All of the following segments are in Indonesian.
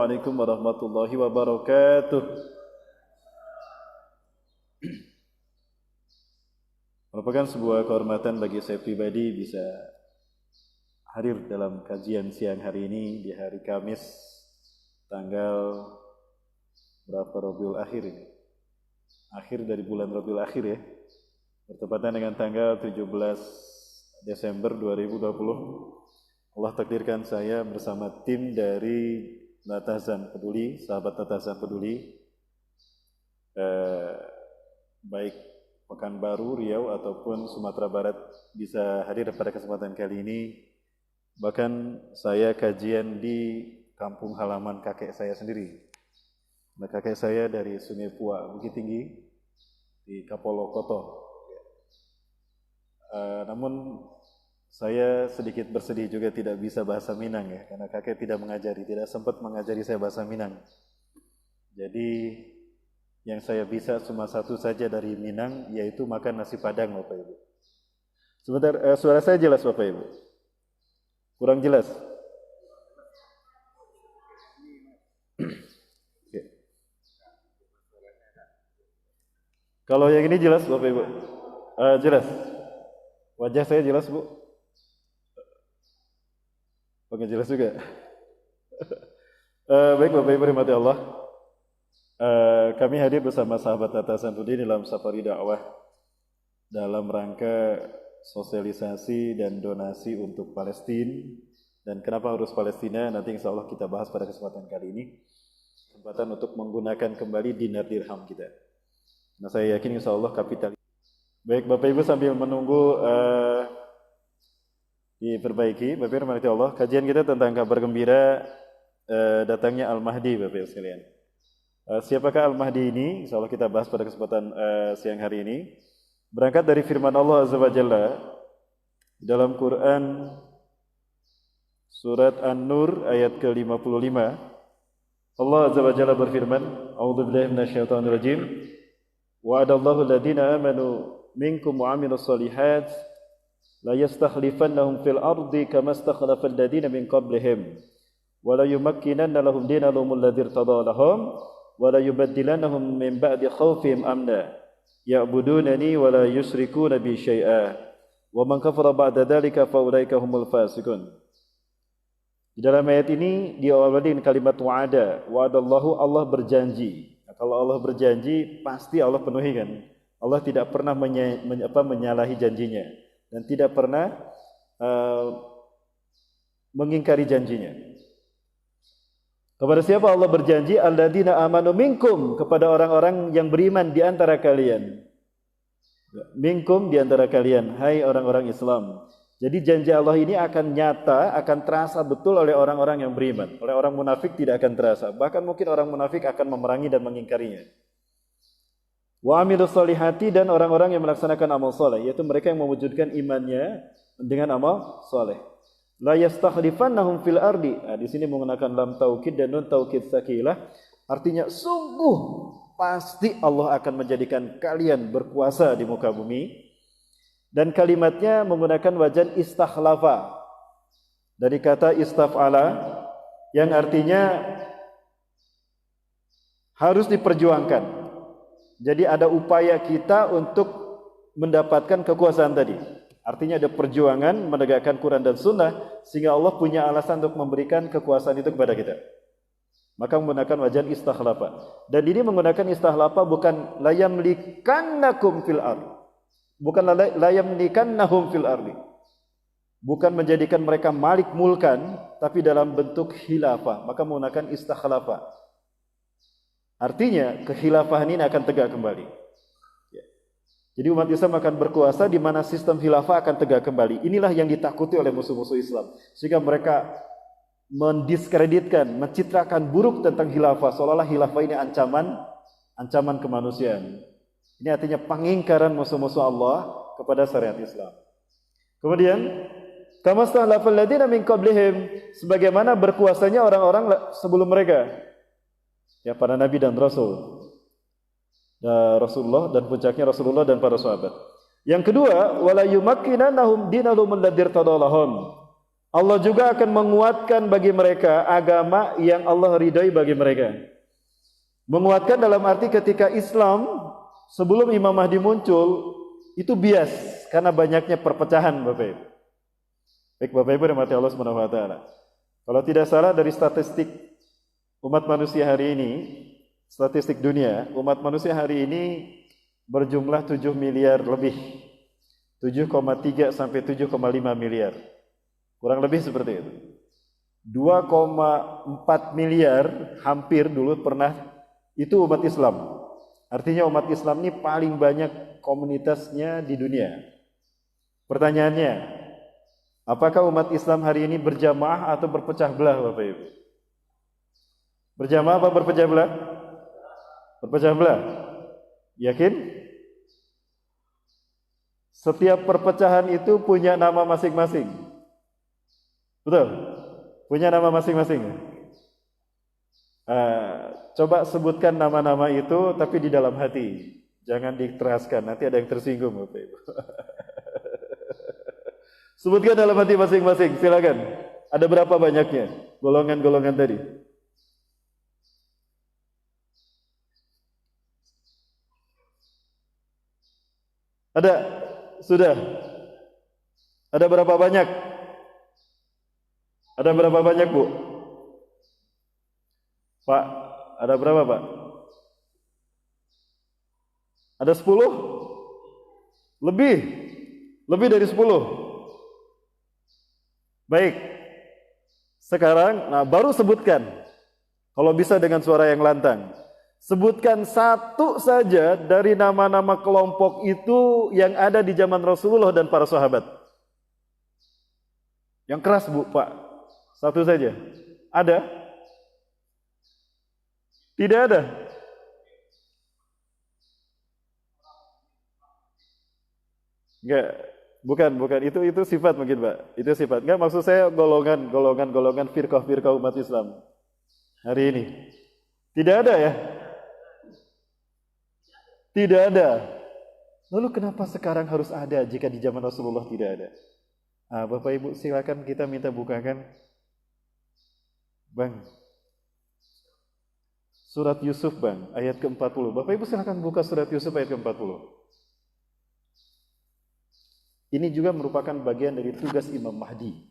Assalamualaikum warahmatullahi wabarakatuh. Merupakan sebuah kehormatan bagi saya pribadi bisa hadir dalam kajian siang hari ini di hari Kamis tanggal berapa Rabiul Akhir ini? Akhir dari bulan Rabiul Akhir ya. Bertepatan dengan tanggal 17 Desember 2020. Allah takdirkan saya bersama tim dari Natazan Peduli, sahabat Natazan Peduli, baik Pekanbaru, Riau ataupun Sumatera Barat bisa hadir pada kesempatan kali ini. Bahkan saya kajian di kampung halaman kakek saya sendiri. Nah, kakek saya dari Sungai Pua, Bukit Tinggi di Kapolokoto. Namun saya sedikit bersedih juga tidak bisa bahasa Minang ya, karena kakek tidak sempat mengajari saya bahasa Minang. Jadi yang saya bisa cuma satu saja dari Minang, yaitu makan nasi Padang, Bapak Ibu. Sebentar, suara saya jelas Bapak Ibu? Kurang jelas? Okay. Kalau yang ini jelas Bapak Ibu? Jelas. Wajah saya jelas Bu? Oke, jelas juga. Baik Bapak Ibu rahmati Allah. Kami hadir bersama sahabat Natazan Peduli dalam safari dakwah dalam rangka sosialisasi dan donasi untuk Palestina. Dan kenapa harus Palestina? Nanti insya Allah kita bahas pada kesempatan kali ini. Kesempatan untuk menggunakan kembali dinar dirham kita. Nah, saya yakin insya Allah kapital. Baik Bapak Ibu sambil menunggu diperbaiki, Bapak Ibu rahmati Allah, kajian kita tentang kabar gembira datangnya Al-Mahdi, Bapak Ibu sekalian. Siapakah Al-Mahdi ini? Insyaallah kita bahas pada kesempatan siang hari ini. Berangkat dari firman Allah Azza wa Jalla dalam Quran surat An-Nur ayat ke-55. Allah Azza wa Jalla berfirman, A'udzubillahi minasyaitonir rajim. Wa'adallahu alladziina aamanu minkum wa 'amilus shalihat la yastakhlifannahum fil ardi kama istakhlafal ladzina min qablihim wa la yumakkinanna lahum dinahum alladzi irtada lahum wa la yubaddilannahum min ba'di khawfihim amna ya'budunani wa la yusyrikuna bi syai'a wa man kafara ba'da dzalika fa ulaika humul fasiqun. Di dalam ayat ini diawali dengan kalimat wa'ada. Wa'adallahu, Allah berjanji. Nah, kalau Allah berjanji pasti Allah penuhi kan. Allah tidak pernah menyalahi janjinya. Dan tidak pernah mengingkari janjinya. Kepada siapa Allah berjanji? Alladzina amanu minkum, kepada orang-orang yang beriman di antara kalian. Minkum, di antara kalian, hai orang-orang Islam. Jadi janji Allah ini akan nyata, akan terasa betul oleh orang-orang yang beriman. Oleh orang munafik tidak akan terasa. Bahkan mungkin orang munafik akan memerangi dan mengingkarinya. Wa amilus solihati, dan orang-orang yang melaksanakan amal soleh, yaitu mereka yang mewujudkan imannya dengan amal soleh. La yastakhlifannahum fil ardi. Nah, di sini menggunakan lam taukid dan nun taukid sakilah. Artinya sungguh pasti Allah akan menjadikan kalian berkuasa di muka bumi. Dan kalimatnya menggunakan wajan istakhlafa. Dari kata istaf'ala yang artinya harus diperjuangkan. Jadi ada upaya kita untuk mendapatkan kekuasaan tadi. Artinya ada perjuangan menegakkan Quran dan Sunnah sehingga Allah punya alasan untuk memberikan kekuasaan itu kepada kita. Maka menggunakan wajan istakhlafa. Dan ini menggunakan istakhlafa bukan la yamlikannakum fil ard. Bukan la yamlikannahum fil ardi. Bukan menjadikan mereka malik mulkan, tapi dalam bentuk khilafah. Maka menggunakan istakhlafa. Artinya kekhilafahan ini akan tegak kembali. Jadi umat Islam akan berkuasa di mana sistem khilafah akan tegak kembali. Inilah yang ditakuti oleh musuh-musuh Islam. Sehingga mereka mendiskreditkan, mencitrakan buruk tentang khilafah. Seolah-olah khilafah ini ancaman kemanusiaan. Ini artinya pengingkaran musuh-musuh Allah kepada syariat Islam. Kemudian, kama istakhlafal ladzina min qablihim, sebagaimana berkuasanya orang-orang sebelum mereka. Ya, para nabi dan rasul. Rasulullah dan puncaknya Rasulullah dan para sahabat. Yang kedua, wala yumakkinannahum dinahum alladzi irtadalahum. Allah juga akan menguatkan bagi mereka agama yang Allah ridhai bagi mereka. Menguatkan dalam arti ketika Islam sebelum Imam Mahdi muncul itu bias karena banyaknya perpecahan, Bapak Ibu. Baik Bapak Ibu rahmati Allah Subhanahu wa taala. Kalau tidak salah dari statistik umat manusia hari ini, statistik dunia, umat manusia hari ini berjumlah 7 miliar lebih. 7,3 sampai 7,5 miliar. Kurang lebih seperti itu. 2,4 miliar hampir dulu pernah itu umat Islam. Artinya umat Islam ini paling banyak komunitasnya di dunia. Pertanyaannya, apakah umat Islam hari ini berjamaah atau berpecah belah, Bapak Ibu? Berjamaah apa berpecah belah? Berpecah belah. Yakin? Setiap perpecahan itu punya nama masing-masing. Betul? Punya nama masing-masing. Coba sebutkan nama-nama itu tapi di dalam hati. Jangan diteraskan, nanti ada yang tersinggung, Bapak Ibu. Sebutkan dalam hati masing-masing, silakan. Ada berapa banyaknya golongan-golongan tadi? Ada? Sudah? Ada berapa banyak? Ada berapa banyak, Bu? Pak, ada berapa, Pak? Ada 10? Lebih? Lebih dari 10? Baik. Sekarang, baru sebutkan. Kalau bisa dengan suara yang lantang. Sebutkan satu saja dari nama-nama kelompok itu yang ada di zaman Rasulullah dan para sahabat. Yang keras, Bu, Pak. Satu saja. Ada? Tidak ada? Enggak. Bukan. Itu sifat mungkin, Pak. Itu sifat. Enggak, maksud saya golongan firqah umat Islam hari ini. Tidak ada ya? Tidak ada. Lalu kenapa sekarang harus ada jika di zaman Rasulullah tidak ada? Bapak Ibu silakan kita minta bukakan. Bang. Surat Yusuf, Bang, ayat ke-40. Bapak Ibu silakan buka surat Yusuf ayat ke-40. Ini juga merupakan bagian dari tugas Imam Mahdi.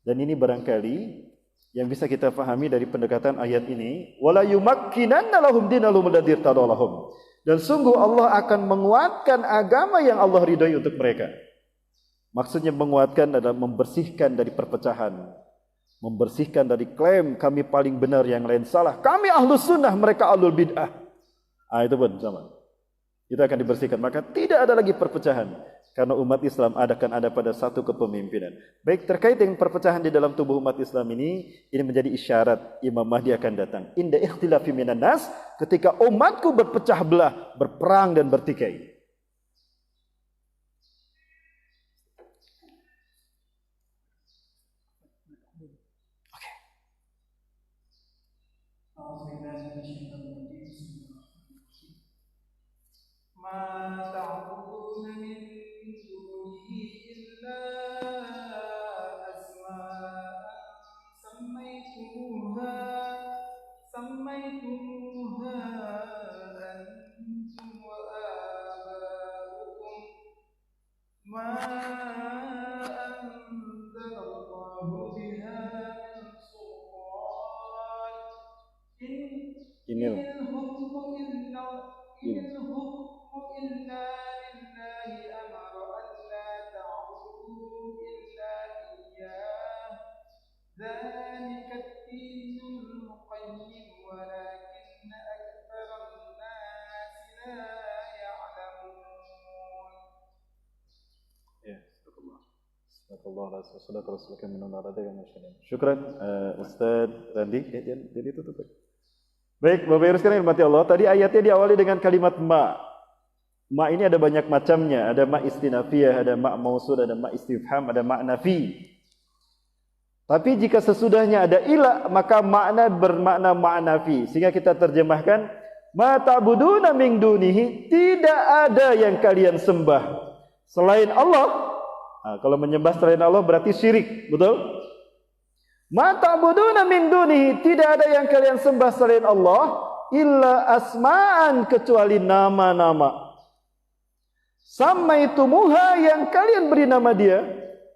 Dan ini barangkali yang bisa kita pahami dari pendekatan ayat ini, wala yumakkinanna lahum dinahum alladzi irtadalahum. Dan sungguh Allah akan menguatkan agama yang Allah ridhai untuk mereka. Maksudnya menguatkan adalah membersihkan dari perpecahan. Membersihkan dari klaim kami paling benar, yang lain salah. Kami ahlus sunnah, mereka ahlul bid'ah. Itu pun sama. Itu akan dibersihkan. Maka tidak ada lagi perpecahan. Karena umat Islam akan ada pada satu kepemimpinan. Baik, terkait dengan perpecahan di dalam tubuh umat Islam ini menjadi isyarat Imam Mahdi akan datang. Inda ikhtilafi minan nas, ketika umatku berpecah belah, berperang dan bertikai. ما تعبدون من دونه إلا أسماء سميتموها أنتم وآباؤكم ما أنزل الله بها من سلطان إن الحكم إلا لله أمر ألا تعبدوا إلا إياه ذلك الدين القيم ولكن أكثر الناس لا يعلمون. Syukran Ustaz Randi. Jadi tutup. Baik, Bapak Ibu sekalian hormati Allah. Tadi ayatnya diawali dengan kalimat ma. Ma ini ada banyak macamnya. Ada ma istinafiyah, ada ma mausul, ada ma istifham, ada ma nafi. Tapi jika sesudahnya ada ila, maka makna bermakna ma nafi. Sehingga kita terjemahkan ma ta'buduna min dunihi, tidak ada yang kalian sembah selain Allah. Kalau menyembah selain Allah berarti syirik, betul? Ma ta'buduna min dunihi, tidak ada yang kalian sembah selain Allah illa asma'an, kecuali nama-nama. Samaitumuha, yang kalian beri nama dia,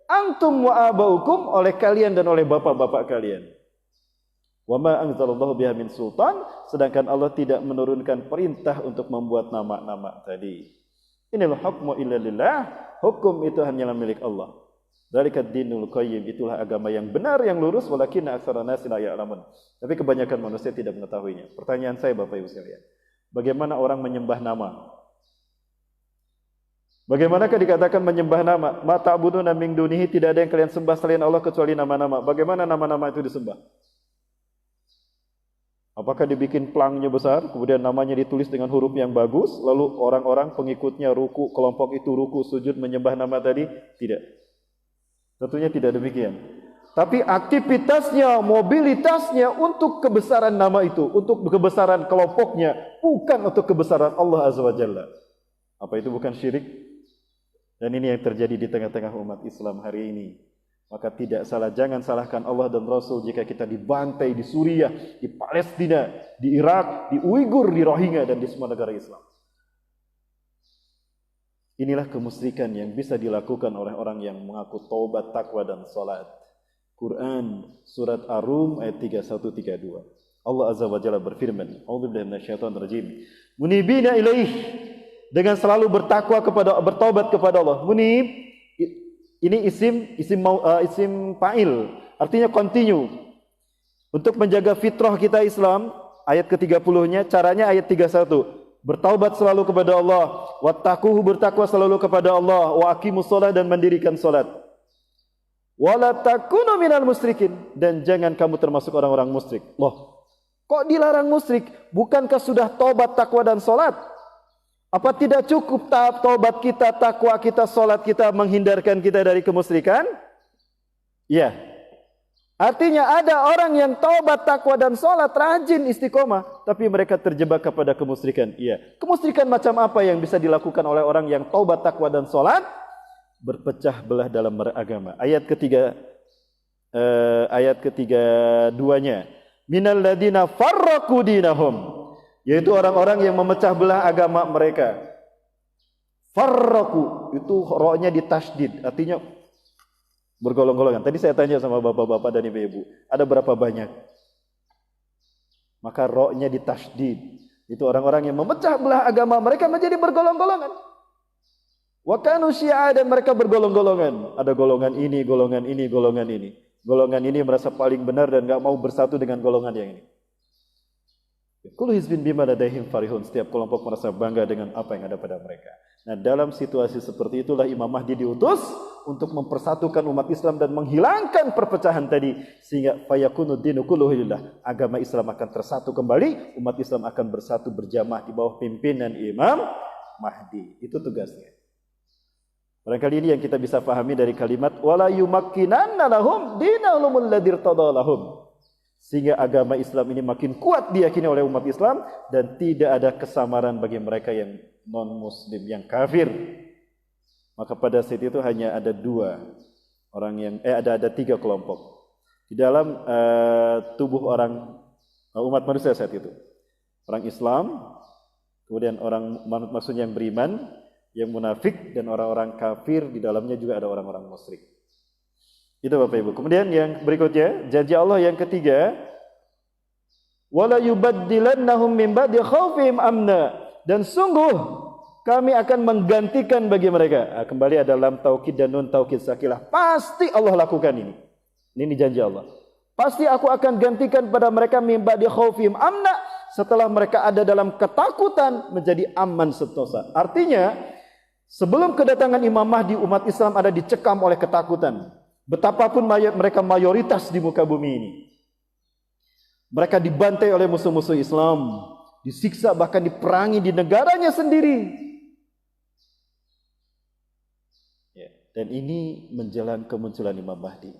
antum wa abaukum, oleh kalian dan oleh bapak-bapak kalian. Wa ma anzalallahu biha min sultan, sedangkan Allah tidak menurunkan perintah untuk membuat nama-nama tadi. Inil hukmu illa lillah, hukum itu hanyalah milik Allah. Dzalika dinul qayyim, itulah agama yang benar, yang lurus, walakinna aktsara nasi la ya'lamun. Tapi kebanyakan manusia tidak mengetahuinya. Pertanyaan saya Bapak Ibu sekalian, bagaimana orang menyembah nama? Bagaimanakah dikatakan menyembah nama? Ma ta'buduna min dunihi, tidak ada yang kalian sembah selain Allah kecuali nama-nama. Bagaimana nama-nama itu disembah? Apakah dibikin plangnya besar, kemudian namanya ditulis dengan huruf yang bagus, lalu orang-orang pengikutnya ruku, kelompok itu ruku, sujud menyembah nama tadi? Tidak. Tentunya tidak demikian. Tapi aktivitasnya, mobilitasnya untuk kebesaran nama itu, untuk kebesaran kelompoknya, bukan untuk kebesaran Allah Azza wa Jalla. Apa itu bukan syirik? Dan ini yang terjadi di tengah-tengah umat Islam hari ini. Maka tidak salah, jangan salahkan Allah dan Rasul jika kita dibantai di Suriah, di Palestina, di Irak, di Uighur, di Rohingya, dan di semua negara Islam. Inilah kemusyrikan yang bisa dilakukan oleh orang yang mengaku taubat, takwa, dan salat. Quran surat Ar-Rum ayat 31-32. Allah Azza wa Jalla berfirman, A'udzubillahi minasyaitonir rajim. Munibina ilaih, dengan selalu bertaubat kepada Allah. Munib ini isim fa'il, artinya continue. Untuk menjaga fitrah kita Islam, ayat ke-30-nya, caranya ayat 31. Bertaubat selalu kepada Allah, wattaquhu, bertakwa selalu kepada Allah, wa aqimus shalah, dan mendirikan salat. Wala takunu minal musyrikin, dan jangan kamu termasuk orang-orang musyrik. Loh, kok dilarang musyrik? Bukankah sudah taubat, takwa, dan salat? Apa tidak cukup taubat kita, takwa kita, salat kita menghindarkan kita dari kemusyrikan? Ya. Artinya ada orang yang taubat, takwa, dan salat, rajin istiqomah, tapi mereka terjebak kepada kemusyrikan. Iya. Kemusyrikan macam apa yang bisa dilakukan oleh orang yang taubat, takwa, dan salat? Berpecah belah dalam beragama. Ayat ketiga-duanya. Minal ladina farraqu dinahum, yaitu orang-orang yang memecah belah agama mereka. Farraqu, itu ra-nya ditasydid, artinya bergolong-golongan. Tadi saya tanya sama bapak-bapak dan ibu-ibu, ada berapa banyak? Maka ra-nya ditasydid. Itu orang-orang yang memecah belah agama mereka menjadi bergolong-golongan. Wa kanu syi'a, dan mereka bergolong-golongan. Ada golongan ini, golongan ini, golongan ini. Golongan ini merasa paling benar dan enggak mau bersatu dengan golongan yang ini. Kullu hizbin bima ladaihim farihun, setiap kelompok merasa bangga dengan apa yang ada pada mereka. Nah, dalam situasi seperti itulah Imam Mahdi diutus untuk mempersatukan umat Islam dan menghilangkan perpecahan tadi, sehingga fayakunu dinu kulluhu lillah, agama Islam akan tersatu kembali, umat Islam akan bersatu berjamaah di bawah pimpinan Imam Mahdi. Itu tugasnya. Barangkali ini yang kita bisa pahami dari kalimat wala yumakkinanna lahum dinahum alladzi irtadalahum, sehingga agama Islam ini makin kuat diyakini oleh umat Islam dan tidak ada kesamaran bagi mereka yang non-muslim, yang kafir. Maka pada saat itu hanya ada ada tiga kelompok di dalam tubuh umat manusia saat itu. Orang Islam, kemudian orang maksudnya yang beriman, yang munafik, dan orang-orang kafir, di dalamnya juga ada orang-orang musyrik. Itu Bapak Ibu. Kemudian yang berikutnya, janji Allah yang ketiga, wala yubaddilannahum min ba'di khaufihim amna, dan sungguh kami akan menggantikan bagi mereka. Kembali ada lam taukid dan nun taukid sakilah. Pasti Allah lakukan ini. Ini janji Allah. Pasti aku akan gantikan pada mereka min ba'di khaufihim amna, setelah mereka ada dalam ketakutan menjadi aman sentosa. Artinya, sebelum kedatangan Imam Mahdi, umat Islam ada dicekam oleh ketakutan. Betapapun mereka mayoritas di muka bumi ini. Mereka dibantai oleh musuh-musuh Islam, disiksa, bahkan diperangi di negaranya sendiri. Dan ini menjelang kemunculan Imam Mahdi.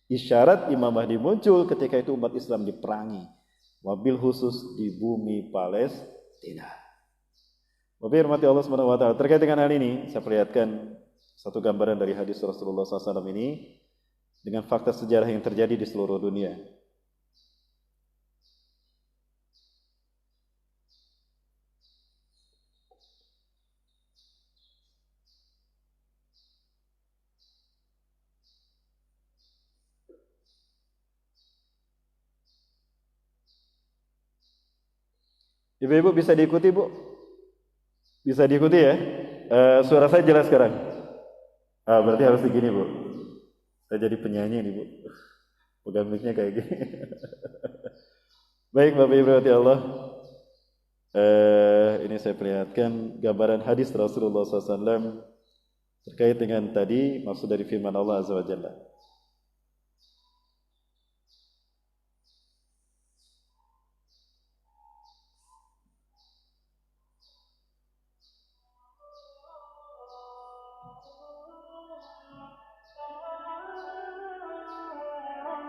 Isyarat Imam Mahdi muncul ketika itu umat Islam diperangi, wabil khusus di bumi Palestina. Bapak hormati Allah Subhanahu wa taala. Terkait dengan hal ini, saya perlihatkan satu gambaran dari hadis Rasulullah SAW ini. dengan fakta sejarah yang terjadi di seluruh dunia. Ibu-ibu bisa diikuti, Bu? Bisa diikuti ya? Suara saya jelas sekarang? Berarti harus begini, Bu. Saya jadi penyanyi nih, Bu. Pegang mic-nya kayak gini. Baik, Bapak Ibu rahmati Allah. Ini saya perlihatkan gambaran hadis Rasulullah SAW terkait dengan tadi maksud dari firman Allah Azza wa Jalla.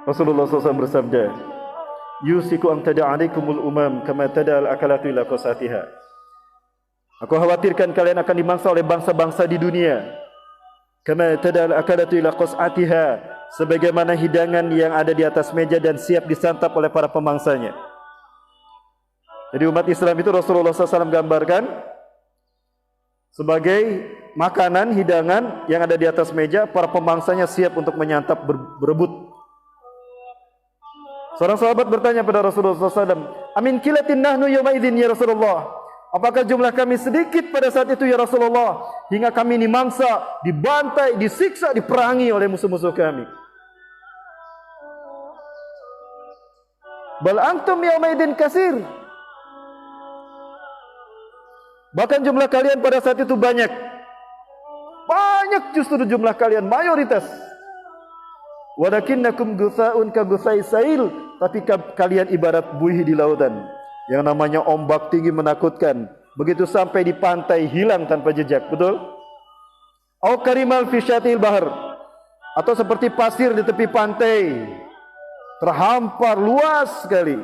Rasulullah SAW bersabda, "Yusiku an tada'alaikumul umam kama tada'al akalatu ila qasatiha." Aku khawatirkan kalian akan dimangsa oleh bangsa-bangsa di dunia. Kama tada'al akalatu ila qasatiha, sebagaimana hidangan yang ada di atas meja dan siap disantap oleh para pemangsanya. Jadi umat Islam itu Rasulullah SAW gambarkan sebagai makanan, hidangan yang ada di atas meja, para pemangsanya siap untuk menyantap, berebut. Seorang sahabat bertanya pada Rasulullah SAW, "Amin kilatin nahnu yawma idzin ya Rasulullah?" Apakah jumlah kami sedikit pada saat itu ya Rasulullah, hingga kami dimangsa, dibantai, disiksa, diperangi oleh musuh-musuh kami? Bal antum yawma idzin katsir. Bahkan jumlah kalian pada saat itu banyak. Banyak justru jumlah kalian, mayoritas. Walakinnakum gusaun ka gusai sail, tapi kalian ibarat buih di lautan. Yang namanya ombak tinggi menakutkan. Begitu sampai di pantai hilang tanpa jejak, betul? Au karimal fi syatil bahar, atau seperti pasir di tepi pantai, terhampar luas sekali.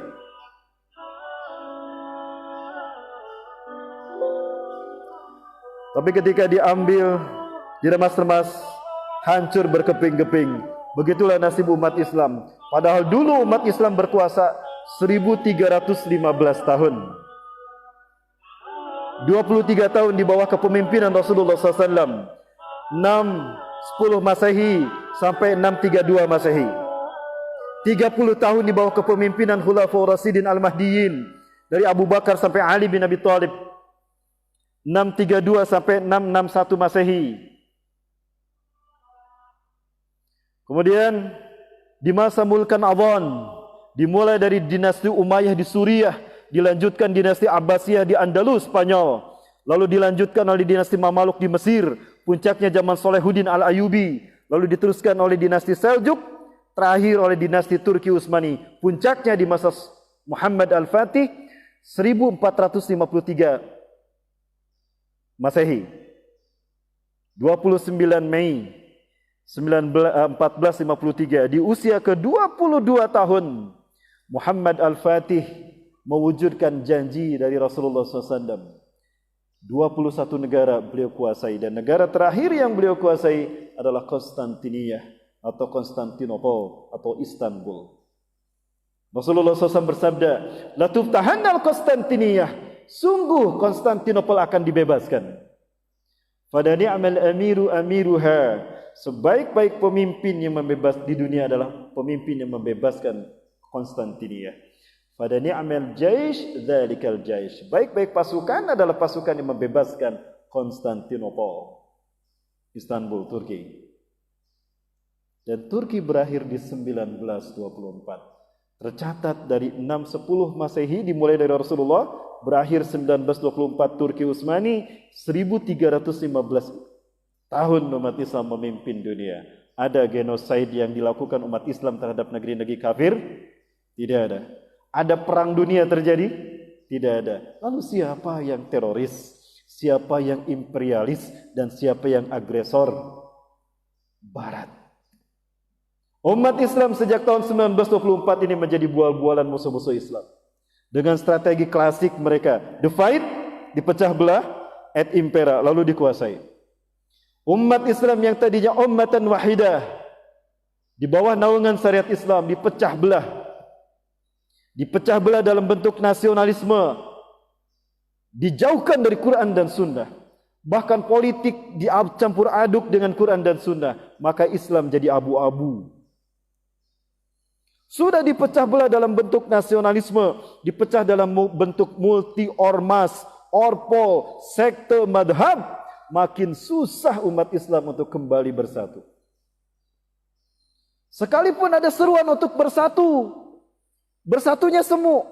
Tapi ketika diambil, diremas-remas, hancur berkeping-keping. Begitulah nasib umat Islam. Padahal dulu umat Islam berkuasa 1315 tahun. 23 tahun di bawah kepemimpinan Rasulullah SAW. 610 Masehi sampai 632 Masehi. 30 tahun di bawah kepemimpinan Khulafaur Rasyidin Al-Mahdiyyin, dari Abu Bakar sampai Ali bin Abi Thalib. 632 sampai 661 Masehi. Kemudian di masa Mulkan Adhan, dimulai dari dinasti Umayyah di Suriah, dilanjutkan dinasti Abbasiyah di Andalus, Spanyol, lalu dilanjutkan oleh dinasti Mamaluk di Mesir, puncaknya zaman Salahuddin Al-Ayyubi, lalu diteruskan oleh dinasti Seljuk, terakhir oleh dinasti Turki Utsmani, puncaknya di masa Muhammad Al-Fatih 1453 Masehi. 29 Mei 1453, di usia ke-22 tahun, Muhammad Al-Fatih mewujudkan janji dari Rasulullah SAW. 21 negara beliau kuasai, dan negara terakhir yang beliau kuasai adalah Konstantiniyah atau Konstantinopel atau Istanbul. Rasulullah SAW bersabda, "La tuftahanna al-Konstantiniyah," sungguh Konstantinopel akan dibebaskan. "Fada ni'mal amiru amiruha," sebaik-baik pemimpin yang membebas di dunia adalah pemimpin yang membebaskan Konstantiniyah. Fada ni'mal jaish dzalikal jaish, baik-baik pasukan adalah pasukan yang membebaskan Konstantinopel, Istanbul, Turki. Dan Turki berakhir di 1924. Tercatat dari 610 Masehi dimulai dari Rasulullah, berakhir 1924 Turki Utsmani, 1315 tahun umat Islam memimpin dunia. Ada genosida yang dilakukan umat Islam terhadap negeri-negeri kafir? Tidak ada. Ada perang dunia terjadi? Tidak ada. Lalu siapa yang teroris? Siapa yang imperialis? Dan siapa yang agresor? Barat. Umat Islam sejak tahun 1924 ini menjadi bual-bualan musuh-musuh Islam. Dengan strategi klasik mereka, divide, dipecah belah, et impera, lalu dikuasai. Umat Islam yang tadinya ummatan wahidah, di bawah naungan syariat Islam dipecah belah. Dipecah belah dalam bentuk nasionalisme, dijauhkan dari Quran dan Sunnah. Bahkan politik dicampur aduk dengan Quran dan Sunnah, maka Islam jadi abu-abu. Sudah dipecah belah dalam bentuk nasionalisme, dipecah dalam bentuk multi ormas, orpol, sekte, madhab, makin susah umat Islam untuk kembali bersatu. Sekalipun ada seruan untuk bersatu, bersatunya semu.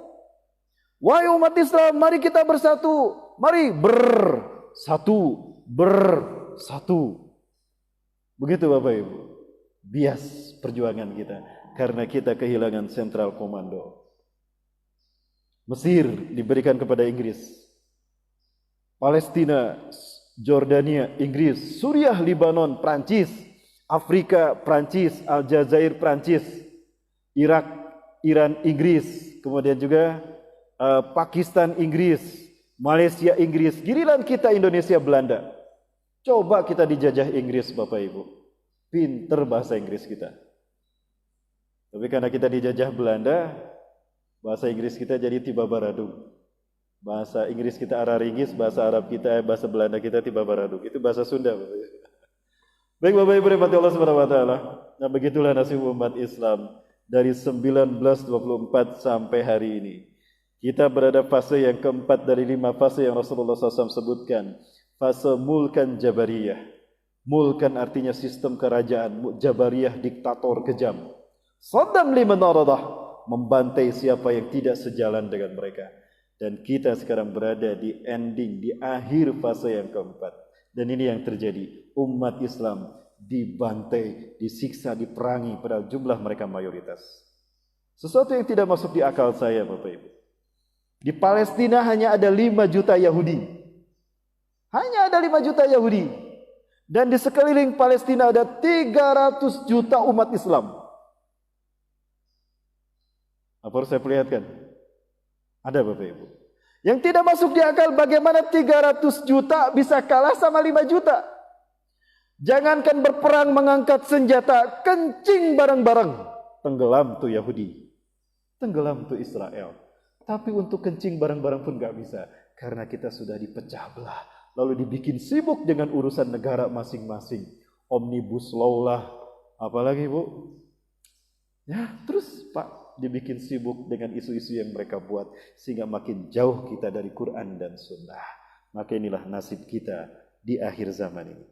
Wahai umat Islam, mari kita bersatu. Mari bersatu. Begitu Bapak Ibu. Bias perjuangan kita. Karena kita kehilangan sentral komando. Mesir diberikan kepada Inggris. Palestina, Jordania, Inggris. Suriah, Libanon, Prancis. Afrika, Prancis. Aljazair, Prancis. Irak, Iran, Inggris, kemudian juga Pakistan, Inggris, Malaysia, Inggris, giliran kita Indonesia, Belanda. Coba kita dijajah Inggris Bapak Ibu, pinter bahasa Inggris kita. Tapi karena kita dijajah Belanda, bahasa Inggris kita jadi tiba baradung. Bahasa Inggris kita araringis, bahasa Arab kita, bahasa Belanda kita tiba baradung. Itu bahasa Sunda Bapak Ibu. Baik Bapak Ibu rahmati Allah Subhanahu wa taala. Nah, begitulah nasib umat Islam dari 1924 sampai hari ini. Kita berada fase yang keempat dari 5 fase yang Rasulullah SAW sebutkan. Fase mulkan jabariyah. Mulkan artinya sistem kerajaan. Jabariyah diktator kejam. Saddam liman aradah. Membantai siapa yang tidak sejalan dengan mereka. Dan kita sekarang berada di ending, di akhir fase yang keempat. Dan ini yang terjadi. Umat Islam dibantai, disiksa, diperangi, padahal jumlah mereka mayoritas. Sesuatu yang tidak masuk di akal saya Bapak Ibu. Di Palestina hanya ada 5 juta Yahudi. Hanya ada 5 juta Yahudi. Dan di sekeliling Palestina ada 300 juta umat Islam. Apa harus saya perlihatkan? Ada Bapak Ibu. Yang tidak masuk di akal bagaimana 300 juta bisa kalah sama 5 juta. Jangankan berperang mengangkat senjata, kencing bareng-bareng. Tenggelam tuh Yahudi. Tenggelam tuh Israel. Tapi untuk kencing bareng-bareng pun gak bisa. Karena kita sudah dipecah belah. Lalu dibikin sibuk dengan urusan negara masing-masing. Omnibus law lah. Apalagi Bu? Ya terus Pak, dibikin sibuk dengan isu-isu yang mereka buat. Sehingga makin jauh kita dari Quran dan Sunnah. Maka inilah nasib kita di akhir zaman ini.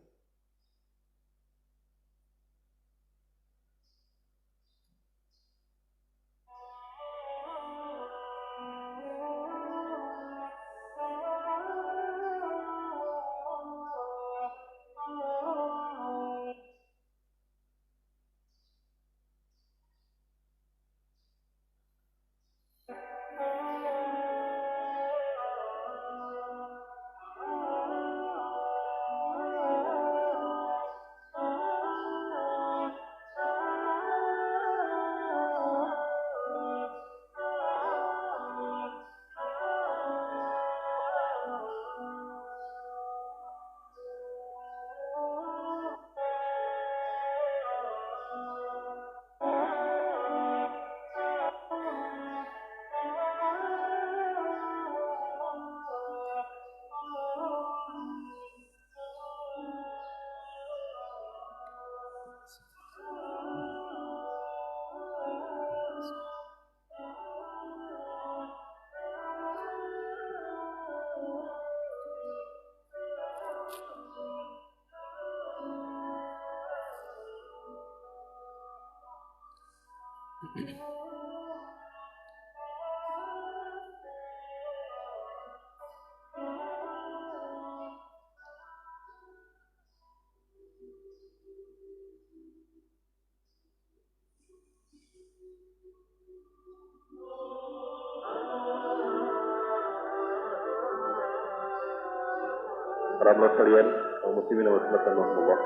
Para sekalian, kaum muslimin wa rahmatullah.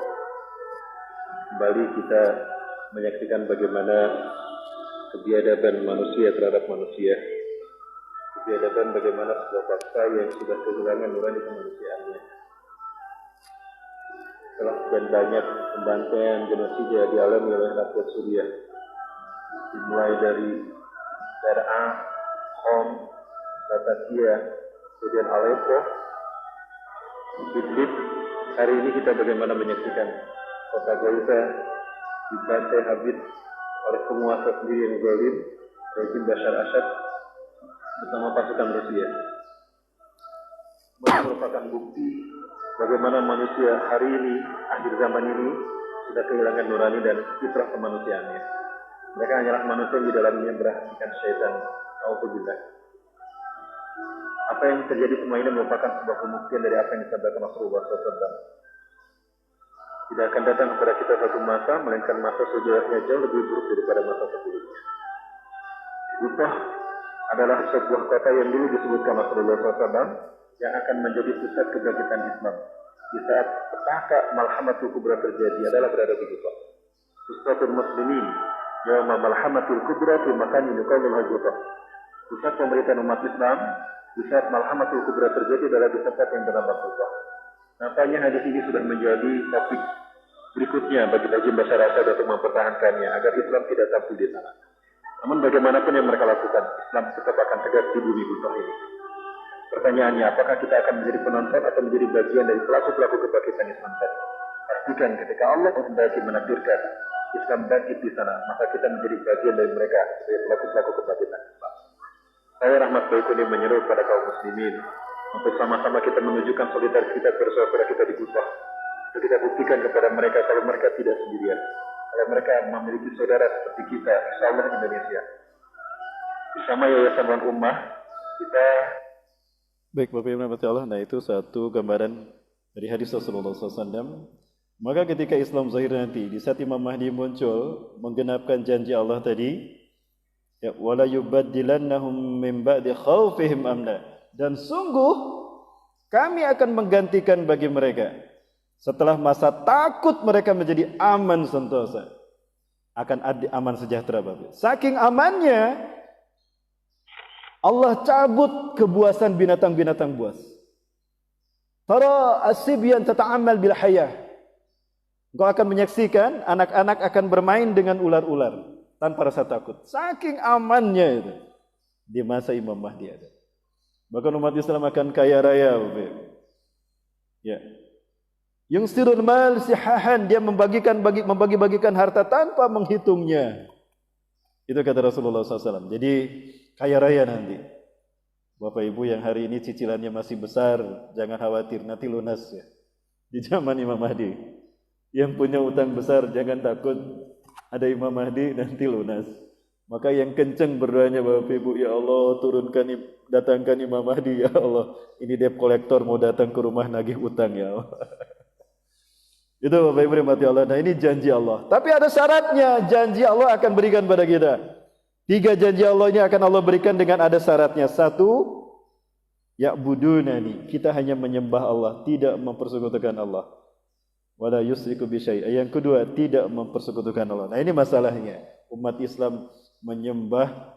Kembali kita menyaksikan bagaimana kebiadaban manusia terhadap manusia. Kebiadaban bagaimana sebuah bangsa yang sudah kehilangan nurani kemanusiaannya. telah sekian banyak pembantaian genosida dialami oleh rakyat Suriah, dimulai dari Daraa, Qom, Latakia, kemudian Aleppo, Idlib. Hari ini kita bagaimana menyaksikan kota Gaza dibantai habis oleh penguasa sendiri yang zalim, rezim Bashar Assad bersama pasukan Rusia. Ini merupakan bukti bagaimana manusia hari ini, akhir zaman ini, sudah kehilangan nurani dan fitrah kemanusiaannya. Mereka hanyalah manusia yang di dalamnya berhatikan syaitan. Alhamdulillah. Apa yang terjadi semua ini merupakan sebuah pembuktian dari apa yang disampaikan Rasulullah SAW. Tidak akan datang kepada kita satu masa, melainkan masa sejarahnya jauh lebih buruk daripada masa sebelumnya. Kufah adalah sebuah kota yang dulu disebutkan Rasulullah SAW, yang akan menjadi pusat kebangkitan Islam. Di saat petaka Malhamatul Kubra terjadi adalah berada di Kufah. Ustadzul Muslimin, Yawma Malhamatul Kubra fi makan yuqalul hajjah. Pusat pemerintahan umat Islam di saat Malhamatul Kubra terjadi adalah di tempat yang bernama Kufah. Nampaknya hadis ini sudah menjadi topik berikutnya bagi rezim Bashar Assad untuk mempertahankannya agar Islam tidak tampil di sana. Namun bagaimanapun yang mereka lakukan, Islam tetap akan tegak di bumi Kufah ini. Pertanyaannya, apakah kita akan menjadi penonton atau menjadi bagian dari pelaku-pelaku kebangkitan Islam tadi? Pastikan ketika Allah menghendaki menakdirkan Islam bangkit di sana, maka kita menjadi bagian dari mereka sebagai pelaku-pelaku kebangkitan Islam. Saya Rahmat Baikuni menyeru pada kaum muslimin untuk sama-sama kita menunjukkan solidaritas kita kepada saudara kita di Kufah. Untuk kita buktikan kepada mereka kalau mereka tidak sendirian. Kalau mereka memiliki saudara seperti kita, insya Allah Indonesia. Bersama Yayasan Wan Ummah, kita... Baik, Bapak Ibu rahmati Allah. Nah, itu satu gambaran dari hadis Rasulullah SAW. Maka ketika Islam zahir nanti, di saat Imam Mahdi muncul, menggenapkan janji Allah tadi, ya, wala yubaddilannahum min ba'di khaufihim amna. Dan sungguh kami akan menggantikan bagi mereka setelah masa takut mereka menjadi aman sentosa. Akan aman sejahtera, Bapak. Saking amannya, Allah cabut kebuasan binatang-binatang buas. Tara as-sibyan tata'ammal bil hayah. Engkau akan menyaksikan anak-anak akan bermain dengan ular-ular tanpa rasa takut. Saking amannya itu di masa Imam Mahdi ada. Bahkan umat Islam akan kaya raya, Bapak. Ya. Yungsirul mal sihahan, dia membagi-bagikan harta tanpa menghitungnya. Itu kata Rasulullah SAW. Jadi kaya raya nanti. Bapak Ibu yang hari ini cicilannya masih besar, jangan khawatir, nanti lunas ya. Di zaman Imam Mahdi. Yang punya utang besar, jangan takut. Ada Imam Mahdi, nanti lunas. Maka yang kenceng berdoanya Bapak Ibu, ya Allah datangkan Imam Mahdi, ya Allah. Ini debt collector mau datang ke rumah nagih utang, ya Allah. Itu Bapak Ibu rahmati Allah. Nah, ini janji Allah. Tapi ada syaratnya, janji Allah akan berikan pada kita. 3 janji Allah ini akan Allah berikan dengan ada syaratnya. 1, ya'budunani, kita hanya menyembah Allah, tidak mempersekutukan Allah. Wala yusriku bi syai'. Yang kedua, tidak mempersekutukan Allah. Nah, ini masalahnya. Umat Islam menyembah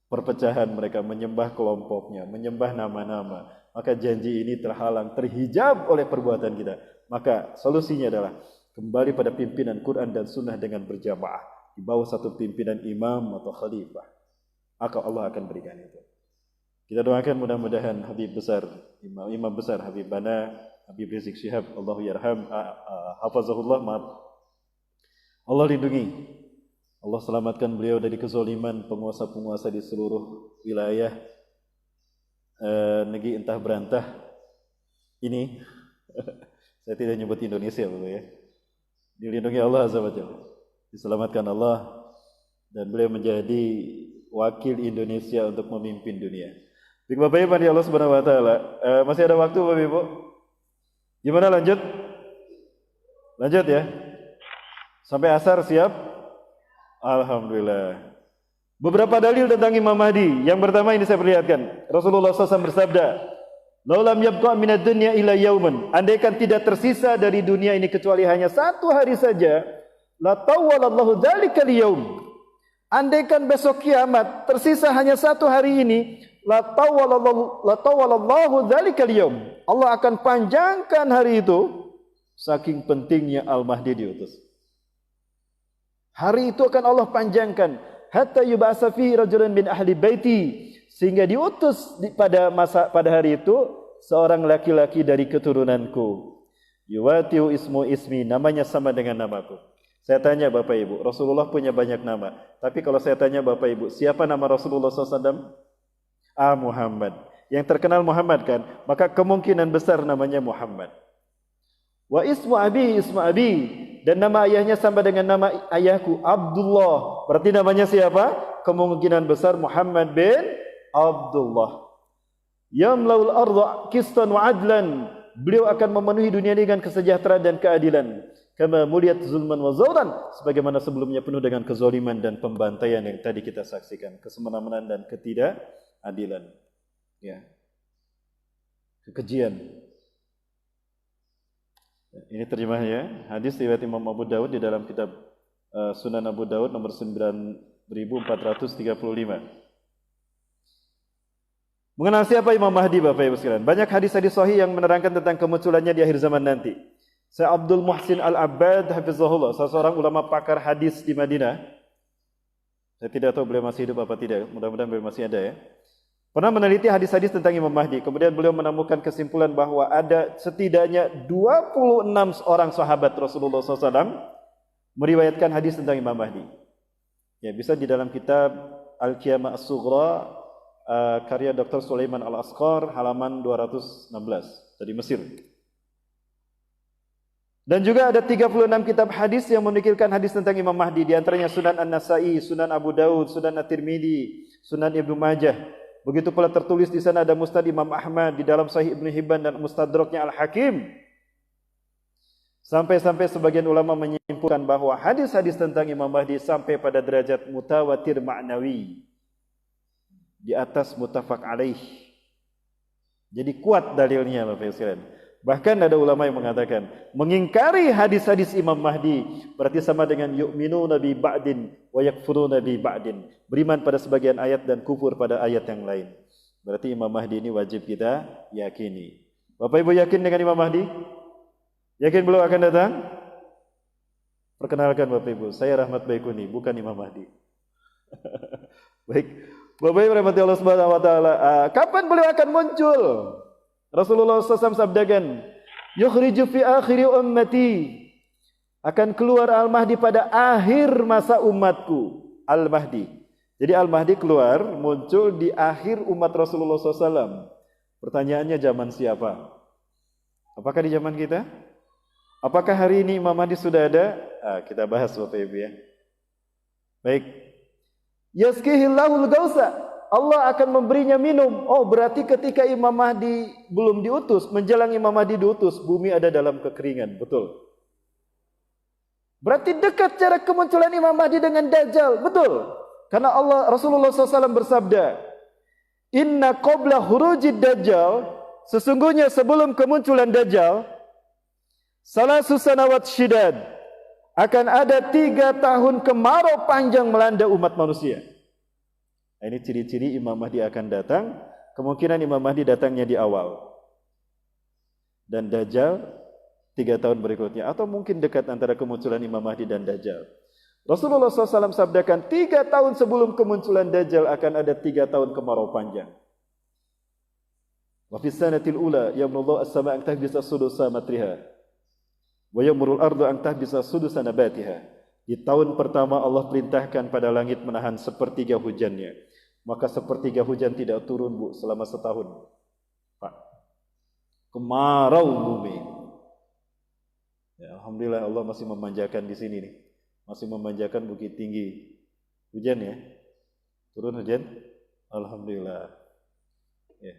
perpecahan mereka, menyembah kelompoknya, menyembah nama-nama. Maka janji ini terhalang, terhijab oleh perbuatan kita. Maka solusinya adalah kembali pada pimpinan Quran dan Sunnah dengan berjamaah di bawah satu pimpinan imam atau khalifah. Maka Allah akan berikan itu. Kita doakan mudah-mudahan Habib besar, imam besar Habib Bana, Habib Rizik Syihab, Allahu yarham, hafazahullah, maaf. Allah lindungi. Allah selamatkan beliau dari kezaliman penguasa-penguasa di seluruh wilayah negeri entah berantah ini. Saya tidak nyebut Indonesia, Bapak ya. Dilindungi Allah azza wa jalla. Diselamatkan Allah dan beliau menjadi wakil Indonesia untuk memimpin dunia. Bapak Ibu dari Allah Subhanahu wa taala. Masih ada waktu Bapak Ibu? Gimana lanjut? Lanjut ya. Sampai asar siap? Alhamdulillah. Beberapa dalil tentang Imam Mahdi. Yang pertama ini saya perlihatkan. Rasulullah SAW bersabda, "Laulam yabqa minad dunya illa yauman." Andaikan tidak tersisa dari dunia ini kecuali hanya 1 hari saja, la tawwalallahu dzalikal yaum. Andaikan besok kiamat tersisa hanya 1 hari ini, la tawwalallahu dzalikal yaum. Allah akan panjangkan hari itu Saking pentingnya Al-Mahdi diutus. Hari itu akan Allah panjangkan hatta yub'atsa fihi rajulun min ahli baiti, sehingga diutus pada hari itu seorang laki-laki dari keturunanku. Yuwatiu ismu ismi, namanya sama dengan namaku. Saya tanya Bapak Ibu, Rasulullah punya banyak nama. Tapi kalau saya tanya Bapak Ibu, siapa nama Rasulullah SAW? Muhammad. Yang terkenal Muhammad kan? Maka kemungkinan besar namanya Muhammad. Wa ismu abi, dan nama ayahnya sama dengan nama ayahku, Abdullah. Berarti namanya siapa? Kemungkinan besar Muhammad bin Abdullah. Yamlaul arda qistan wa adlan. Beliau akan memenuhi dunia ini dengan kesejahteraan dan keadilan. Kama muliyat zulman wa zawran, sebagaimana sebelumnya penuh dengan kezaliman dan pembantaian yang tadi kita saksikan, kesemena-menaan dan ketidakadilan. Ya. Kekejian. Ini terjemahnya, hadis riwayat Imam Abu Dawud di dalam kitab Sunan Abu Dawud nomor 9435. Mengenal siapa Imam Mahdi Bapak Ibu sekalian? Banyak hadis-hadis sahih yang menerangkan tentang kemunculannya di akhir zaman nanti. Syekh Abdul Muhsin Al-Abbad hafizahullah, salah seorang ulama pakar hadis di Madinah. Saya tidak tahu beliau masih hidup apa tidak, mudah-mudahan beliau masih ada ya. Pernah meneliti hadis-hadis tentang Imam Mahdi. Kemudian beliau menemukan kesimpulan bahwa ada setidaknya 26 orang sahabat Rasulullah SAW meriwayatkan hadis tentang Imam Mahdi. Ya, bisa di dalam kitab Al-Qiyamah As-Sughra karya Dr. Sulaiman Al-Asqar halaman 216 dari Mesir. Dan juga ada 36 kitab hadis yang menukilkan hadis tentang Imam Mahdi, di antaranya Sunan An-Nasa'i, Sunan Abu Dawud, Sunan At-Tirmidzi, Sunan Ibnu Majah. Begitu pula tertulis di sana ada Musnad Imam Ahmad, di dalam Sahih Ibnu Hibban dan Mustadraknya Al-Hakim. Sampai-sampai sebagian ulama menyimpulkan bahwa hadis-hadis tentang Imam Mahdi sampai pada derajat mutawatir ma'nawi, di atas muttafaq alaih. Jadi kuat dalilnya Bapak sekalian. Bahkan ada ulama yang mengatakan mengingkari hadis-hadis Imam Mahdi berarti sama dengan yu'minuna bi ba'din wa yakfuruna bi ba'din, beriman pada sebagian ayat dan kufur pada ayat yang lain. Berarti Imam Mahdi ini wajib kita yakini. Bapak Ibu yakin dengan Imam Mahdi? Yakin beliau akan datang? Perkenalkan Bapak Ibu, saya Rahmat Baikuni, bukan Imam Mahdi. Baik, Bapak Ibu rahmati Allah Subhanahu wa taala. Kapan beliau akan muncul? Rasulullah SAW sabdakan, yukhriju fi akhiri ummati, akan keluar Al-Mahdi pada akhir masa umatku. Al-Mahdi. Jadi Al-Mahdi keluar, muncul di akhir umat Rasulullah SAW. Pertanyaannya zaman siapa? Apakah di zaman kita? Apakah hari ini Imam Mahdi sudah ada? Kita bahas Bapak Ibu ya. Baik. Yaskihillahul gausa, Allah akan memberinya minum. Oh, berarti ketika Imam Mahdi belum diutus, menjelang Imam Mahdi diutus, bumi ada dalam kekeringan, betul? Berarti dekat cara kemunculan Imam Mahdi dengan Dajjal, betul? Karena Rasulullah SAW bersabda, Inna qabla hurujid Dajjal, sesungguhnya sebelum kemunculan Dajjal, salasu sanawat syidad, akan ada 3 tahun kemarau panjang melanda umat manusia. Ini ciri-ciri Imam Mahdi akan datang. Kemungkinan Imam Mahdi datangnya di awal, dan Dajjal 3 tahun berikutnya, atau mungkin dekat antara kemunculan Imam Mahdi dan Dajjal. Rasulullah SAW sabdakan 3 tahun sebelum kemunculan Dajjal akan ada 3 tahun kemarau panjang. Wa fis sanatil ula yamnullahu as-sama' an tahbisa sudusa matriha wa yamurul ardu an tahbisa sudusa nabatiha. Di tahun pertama Allah perintahkan pada langit menahan sepertiga hujannya. Maka sepertiga hujan tidak turun Bu selama setahun. Pak, kemarau bumi. Ya, alhamdulillah Allah masih memanjakan di sini nih. Masih memanjakan Bukit Tinggi. Hujan ya? Turun hujan? Alhamdulillah. Ya.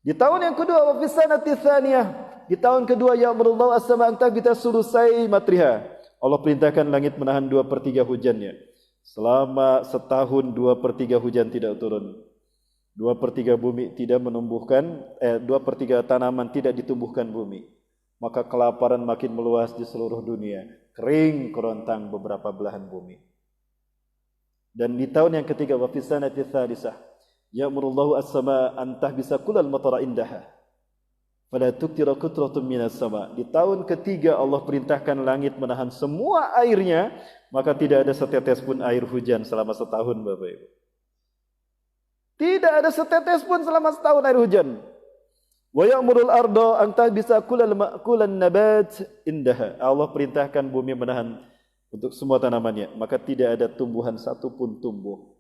Di tahun yang kedua, wa fis sanati tsaniyah, di tahun kedua ya'murullahu as-sama' an tahbita sulusai matriha. Allah perintahkan langit menahan 2/3 hujannya. Selama setahun 2/3 hujan tidak turun. 2/3 bumi tidak menumbuhkan, 2/3 tanaman tidak ditumbuhkan bumi. Maka kelaparan makin meluas di seluruh dunia. Kering kerontang beberapa belahan bumi. Dan di tahun yang ketiga, wa fis sanati tsalisah, ya'murullahu as-sama' an tahbisa kullal matara indaha. Fala tuktira qutratun minas sama. Di tahun ketiga Allah perintahkan langit menahan semua airnya, maka tidak ada setetes pun air hujan selama setahun, Bapak Ibu. Tidak ada setetes pun selama setahun air hujan. Wa ya'murul arda an tahbisa kullal nabat indaha. Allah perintahkan bumi menahan untuk semua tanamannya, maka tidak ada tumbuhan satu pun tumbuh.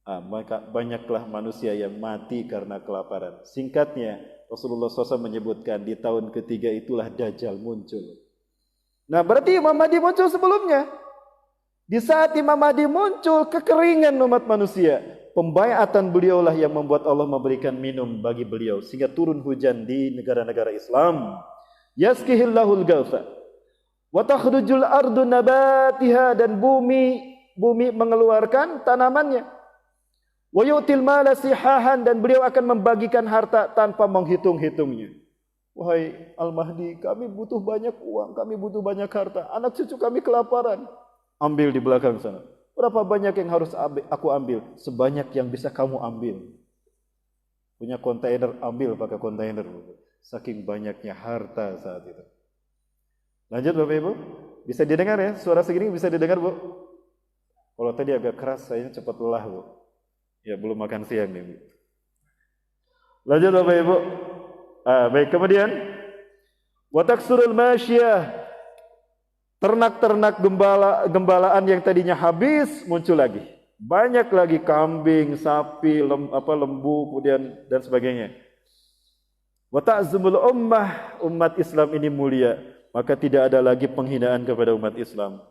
Maka banyaklah manusia yang mati karena kelaparan. Singkatnya, Rasulullah SAW menyebutkan di tahun ketiga itulah Dajjal muncul. Nah, berarti Imam Mahdi muncul sebelumnya. Di saat Imam Mahdi muncul, kekeringan umat manusia. Pembaiatan beliaulah yang membuat Allah memberikan minum bagi beliau sehingga turun hujan di negara-negara Islam. Yaskihillahul gawtha wa takhrujul ardu nabatiha, dan bumi mengeluarkan tanamannya. Wa yu'til mala sihahan, dan beliau akan membagikan harta tanpa menghitung-hitungnya. Wahai Al-Mahdi, kami butuh banyak uang, kami butuh banyak harta, anak cucu kami kelaparan. Ambil di belakang sana. Berapa banyak yang harus aku ambil? Sebanyak yang bisa kamu ambil. Punya kontainer, ambil pakai kontainer. Saking banyaknya harta saat itu. Lanjut Bapak Ibu. Bisa didengar ya? Suara segini bisa didengar, Bu? Kalau tadi agak keras, saya cepat lelah, Bu. Ya, belum makan siang nih, Bu. Lanjut Bapak Ibu. Baik, kemudian wa taksurul masyiyah. Ternak-ternak gembalaan yang tadinya habis muncul lagi. Banyak lagi kambing, sapi, lembu, kemudian dan sebagainya. Wa ta'zumul umat Islam ini mulia, maka tidak ada lagi penghinaan kepada umat Islam.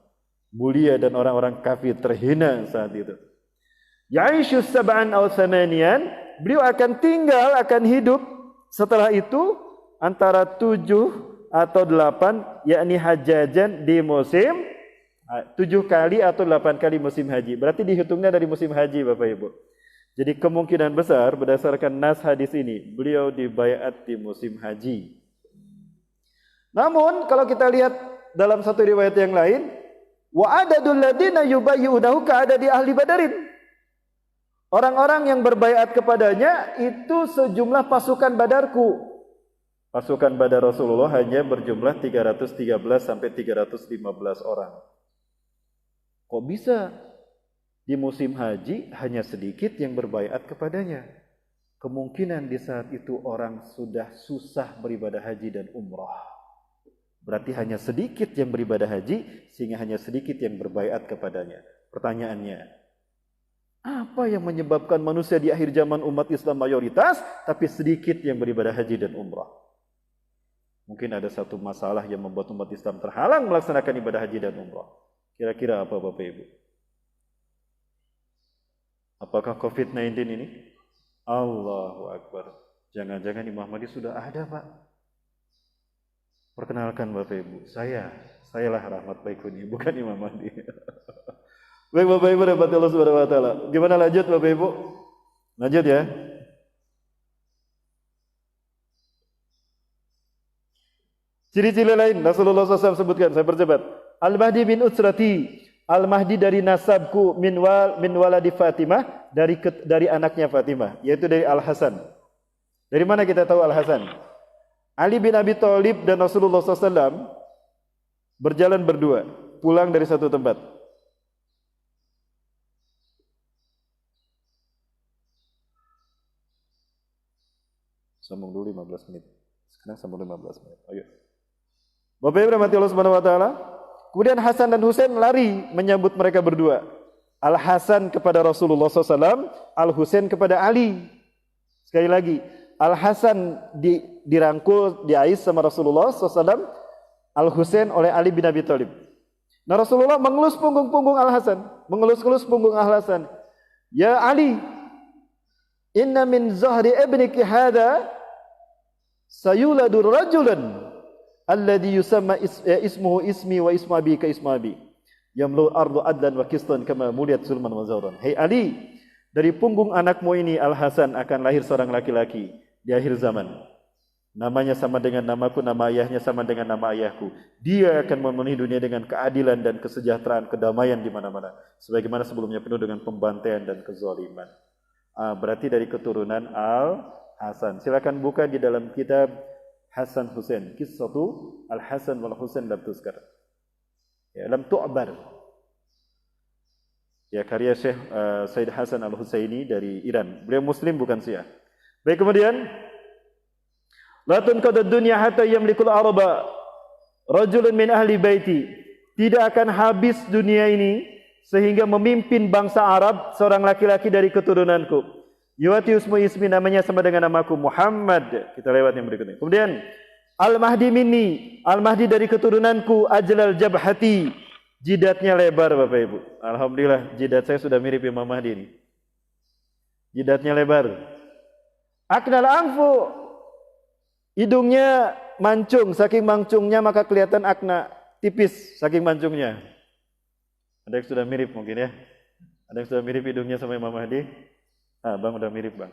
Mulia dan orang-orang kafir terhina saat itu. Ya'ishu sab'an aw thamanian, beliau akan tinggal, akan hidup setelah itu antara 7 atau 8, yakni hajajan di musim 7 kali atau 8 kali musim haji. Berarti dihitungnya dari musim haji, Bapak Ibu. Jadi kemungkinan besar berdasarkan nas hadis ini, beliau dibaiat di musim haji. Namun kalau kita lihat dalam satu riwayat yang lain, wa adadul ladina yubayyunahu ka'adadi ahli Badarin. Orang-orang yang berbaiat kepadanya itu sejumlah pasukan Badarku. Pasukan Badar Rasulullah hanya berjumlah 313 sampai 315 orang. Kok bisa di musim haji hanya sedikit yang berbaiat kepadanya? Kemungkinan di saat itu orang sudah susah beribadah haji dan umrah. Berarti hanya sedikit yang beribadah haji sehingga hanya sedikit yang berbaiat kepadanya. Pertanyaannya, apa yang menyebabkan manusia di akhir zaman umat Islam mayoritas tapi sedikit yang beribadah haji dan umrah? Mungkin ada satu masalah yang membuat umat Islam terhalang melaksanakan ibadah haji dan umrah. Kira-kira apa Bapak Ibu? Apakah COVID-19 ini? Allahu Akbar. Jangan-jangan Imam Mahdi sudah ada, Pak. Perkenalkan Bapak Ibu, sayalah Rahmat Baikuni, bukan Imam Mahdi. Baik Bapak Ibu, dapat Allah Subhanahu wa taala. Gimana lanjut Bapak Ibu? Lanjut ya. Ciri-ciri lain Rasulullah SAW sebutkan, saya percepat. Al-Mahdi bin Utsrati, Al-Mahdi dari nasabku min waladi Fatimah, dari anaknya Fatimah, yaitu dari Al-Hasan. Dari mana kita tahu Al-Hasan? Ali bin Abi Thalib dan Rasulullah SAW berjalan berdua, pulang dari satu tempat. Sambung dulu 15 menit. Sekarang sambung 15 menit. Ayo. Bapak Ibu rahmati Allah Subhanahu wa taala. Kemudian Hasan dan Husain lari menyambut mereka berdua. Al-Hasan kepada Rasulullah SAW, Al-Husain kepada Ali. Sekali lagi, Al-Hasan dirangkul, diais sama Rasulullah SAW, Al-Husain oleh Ali bin Abi Thalib. Nah Rasulullah mengelus punggung Al-Hasan, mengelus-elus punggung Al-Hasan. Ya Ali, inna min zahri ibniki hada sayuladu rajulan alladhi yusamma ismuhu ismi wa ismu abi ka ismu abi yamlu ardu adlan wa qistan kama muliyat sulman wa zawran. Hei Ali, dari punggung anakmu ini Al-Hasan akan lahir seorang laki-laki di akhir zaman. Namanya sama dengan namaku, nama ayahnya sama dengan nama ayahku. Dia akan memenuhi dunia dengan keadilan dan kesejahteraan, kedamaian di mana-mana, sebagaimana sebelumnya penuh dengan pembantaian dan kezaliman. Berarti dari keturunan Al-Hasan. Silakan buka di dalam kitab Hasan Husain. Qissatu Al-Hasan wal Husain lam tuzkar. Ya, lam tu'bar. Ya, karya Syekh Said Hasan Al-Husaini dari Iran. Beliau muslim bukan Syiah. Baik, kemudian la tunqadu dunya hatta yamlikul araba rajulun min ahli baiti. Tidak akan habis dunia ini sehingga memimpin bangsa Arab seorang laki-laki dari keturunanku. Yuwati usmu ismi, namanya sama dengan namaku, Muhammad. Kita lewat yang berikutnya. Kemudian Al-Mahdi minni, Al-Mahdi dari keturunanku, ajlal jabhati. Jidatnya lebar, Bapak Ibu. Alhamdulillah, jidat saya sudah mirip Imam Mahdi ini. Jidatnya lebar. Aknal angfu, hidungnya mancung, saking mancungnya maka kelihatan akna, tipis saking mancungnya. Ada yang sudah mirip mungkin ya? Ada yang sudah mirip hidungnya sama Imam Mahdi? Ah, Bang udah mirip, Bang.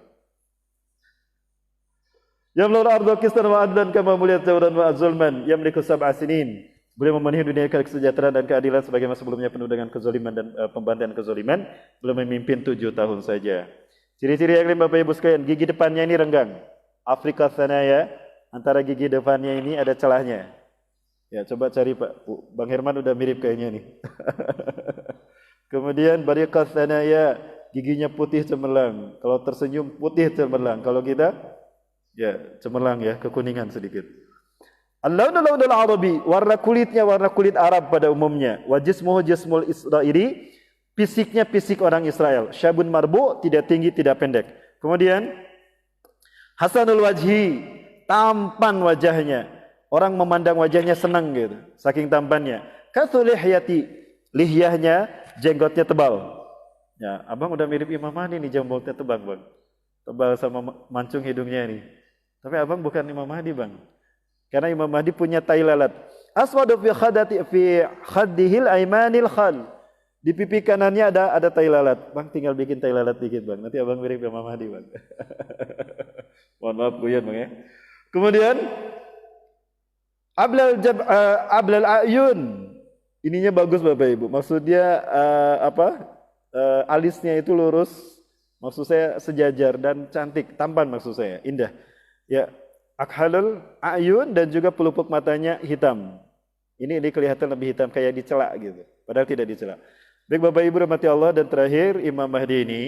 Yamlul ardu qistan wa adlan kama muliyat jawran wa azulman yamliku sab'a sinin. Beliau memenuhi dunia kesejahteraan dan keadilan sebagaimana sebelumnya penuh dengan kezaliman dan pembantaian kezaliman. Beliau memimpin 7 tahun saja. Ciri-ciri yang lain Bapak Ibu sekalian, gigi depannya ini renggang. Afrika Thanaya, antara gigi depannya ini ada celahnya. Ya, coba cari Pak. Bang Herman udah mirip kayaknya nih. Kemudian Bariqah Thanaya, giginya putih cemerlang. Kalau tersenyum putih cemerlang. Kalau kita ya cemerlang ya, kekuningan sedikit. Al-launul arabi, warna kulitnya warna kulit Arab pada umumnya. Wa jismuhu jismul Israili, fisiknya fisik orang Israel. Syabun marbu, tidak tinggi tidak pendek. Kemudian hasanul wajhi, tampan wajahnya. Orang memandang wajahnya senang gitu, saking tampannya. Kathu lihyati, lihyahnya jenggotnya tebal. Ya, Abang udah mirip Imam Mahdi nih, jenggotnya tebal, Bang. Tebal sama mancung hidungnya nih. Tapi Abang bukan Imam Mahdi, Bang. Karena Imam Mahdi punya tai lalat. Aswadu fi khaddihil aimanil khal. Di pipi kanannya ada tai lalat. Bang tinggal bikin tai lalat dikit, Bang. Nanti Abang mirip Imam Mahdi, Bang. Mohon maaf guyon, Bang ya. Kemudian ablal ayun. Ininya bagus Bapak Ibu. Maksudnya alisnya itu lurus. Maksud saya sejajar dan cantik, tampan maksud saya, indah. Ya, akhalul ayun dan juga pelupuk matanya hitam. Ini kelihatan lebih hitam kayak dicelak gitu. Padahal tidak dicelak. Baik Bapak Ibu rahmati Allah, dan terakhir Imam Mahdi ini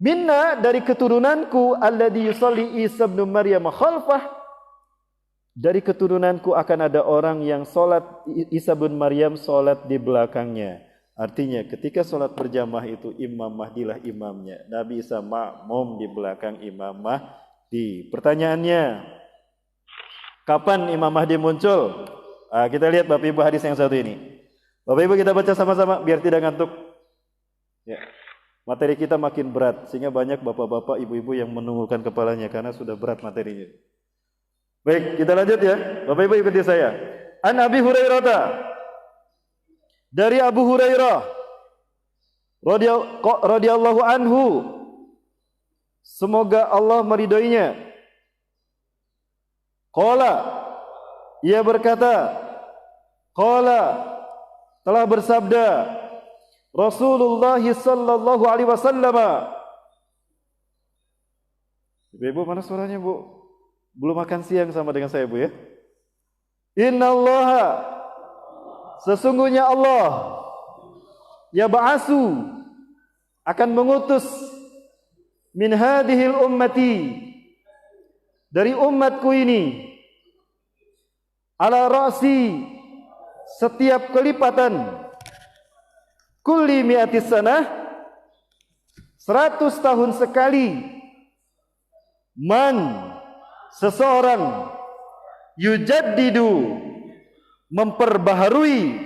minna, dari keturunanku, alladhi yusalli Isa bin Maryam khalfah. Dari keturunanku akan ada orang yang salat Isa bin Maryam salat di belakangnya. Artinya ketika salat berjamaah itu Imam Mahdilah imamnya. Nabi Isa makmum di belakang Imam Mahdi. Pertanyaannya, kapan Imam Mahdi muncul? Kita lihat Bapak Ibu hadis yang satu ini. Bapak Ibu kita baca sama-sama biar tidak ngantuk. Ya. Materi kita makin berat sehingga banyak bapak-bapak, ibu-ibu yang menunggulkan kepalanya karena sudah berat materinya. Baik, kita lanjut ya. Bapak Ibu ikuti saya. An Abi Hurairah, dari Abu Hurairah radhiyallahu anhu, semoga Allah meridhoinya. Qala, ia berkata, qala, telah bersabda Rasulullah sallallahu alaihi wasallam. Ibu mana suaranya, Bu? Belum makan siang sama dengan saya, Bu ya. Innallaha, sesungguhnya Allah, ya ba'asu, akan mengutus min hadhil ummati, dari umatku ini, ala ra'si, setiap kelipatan, kulli mi'atis sanah, 100 tahun sekali, man, seseorang, yujaddidu, memperbaharui,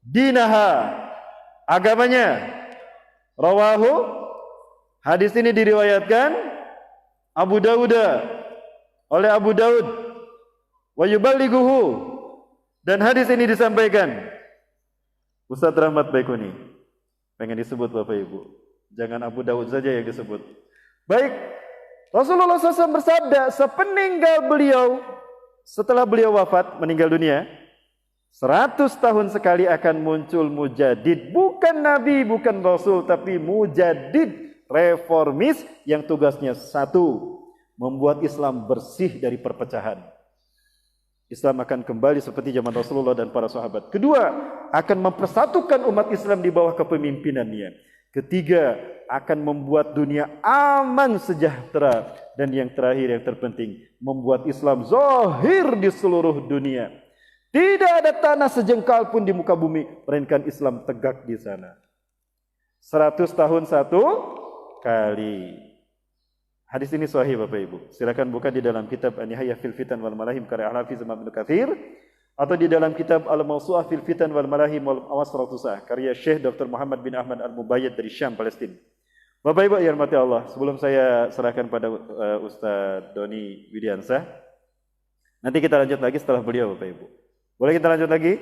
dinaha, agamanya. Rawahu, hadis ini diriwayatkan Abu Dawud, oleh Abu Daud, wa yuballighuhu, dan hadis ini disampaikan Ustaz Rahmat Baikuni. Pengen disebut Bapak Ibu, jangan Abu Daud saja yang disebut. Baik, Rasulullah SAW bersabda, sepeninggal beliau, setelah beliau wafat, meninggal dunia, 100 tahun sekali akan muncul mujadid. Bukan Nabi, bukan Rasul, tapi mujadid, reformis yang tugasnya satu, membuat Islam bersih dari perpecahan. Islam akan kembali seperti zaman Rasulullah dan para sahabat. Kedua, akan mempersatukan umat Islam di bawah kepemimpinannya. Ketiga, akan membuat dunia aman sejahtera. Dan yang terakhir, yang terpenting, membuat Islam zahir di seluruh dunia. Tidak ada tanah sejengkal pun di muka bumi, melainkan Islam tegak di sana. 100 tahun satu kali. Hadis ini sahih Bapak Ibu. Silakan buka di dalam kitab An-Nihayah fil Fitan wal Malahim karya Al-Hafiz Ibnu Katsir, atau di dalam kitab Al-Mawsu'ah fil Fitan wal Malahim wal Awasratusah karya Syekh Dr. Muhammad bin Ahmad Al-Mubayyad dari Syam, Palestina. Bapak Ibu yang dirahmati Allah, sebelum saya serahkan pada Ustaz Doni Widiansah, nanti kita lanjut lagi setelah beliau Bapak Ibu. Boleh kita lanjut lagi?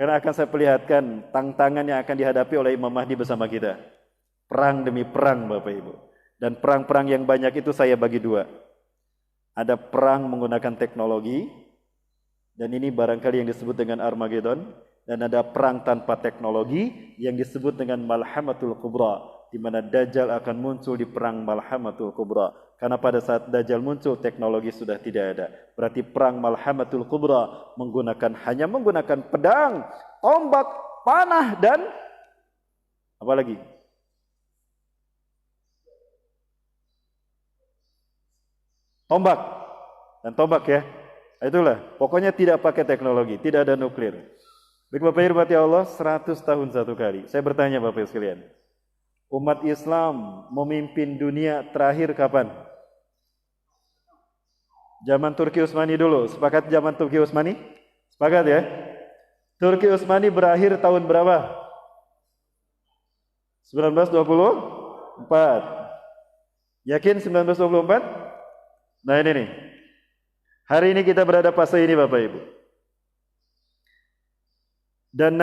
Karena akan saya perlihatkan tantangan yang akan dihadapi oleh Imam Mahdi bersama kita. Perang demi perang Bapak Ibu. Dan perang-perang yang banyak itu saya bagi dua. Ada perang menggunakan teknologi, dan ini barangkali yang disebut dengan Armageddon. Dan ada perang tanpa teknologi yang disebut dengan Malhamatul Kubra, di mana Dajjal akan muncul di perang Malhamatul Kubra. Karena pada saat Dajjal muncul, teknologi sudah tidak ada. Berarti perang Malhamatul Kubra hanya menggunakan pedang, tombak, panah, dan apa lagi? Tombak. Dan tombak ya. Itulah. Pokoknya tidak pakai teknologi. Tidak ada nuklir. Baik Bapak Ibu ya Allah, 100 tahun satu kali. Saya bertanya Bapak Ibu sekalian. Umat Islam memimpin dunia terakhir kapan? Zaman Turki Utsmani dulu. Sepakat zaman Turki Utsmani? Sepakat ya? Turki Utsmani berakhir tahun berapa? 1924. Yakin 1924? Nah ini nih. Hari ini kita berada fase ini Bapak Ibu. Dan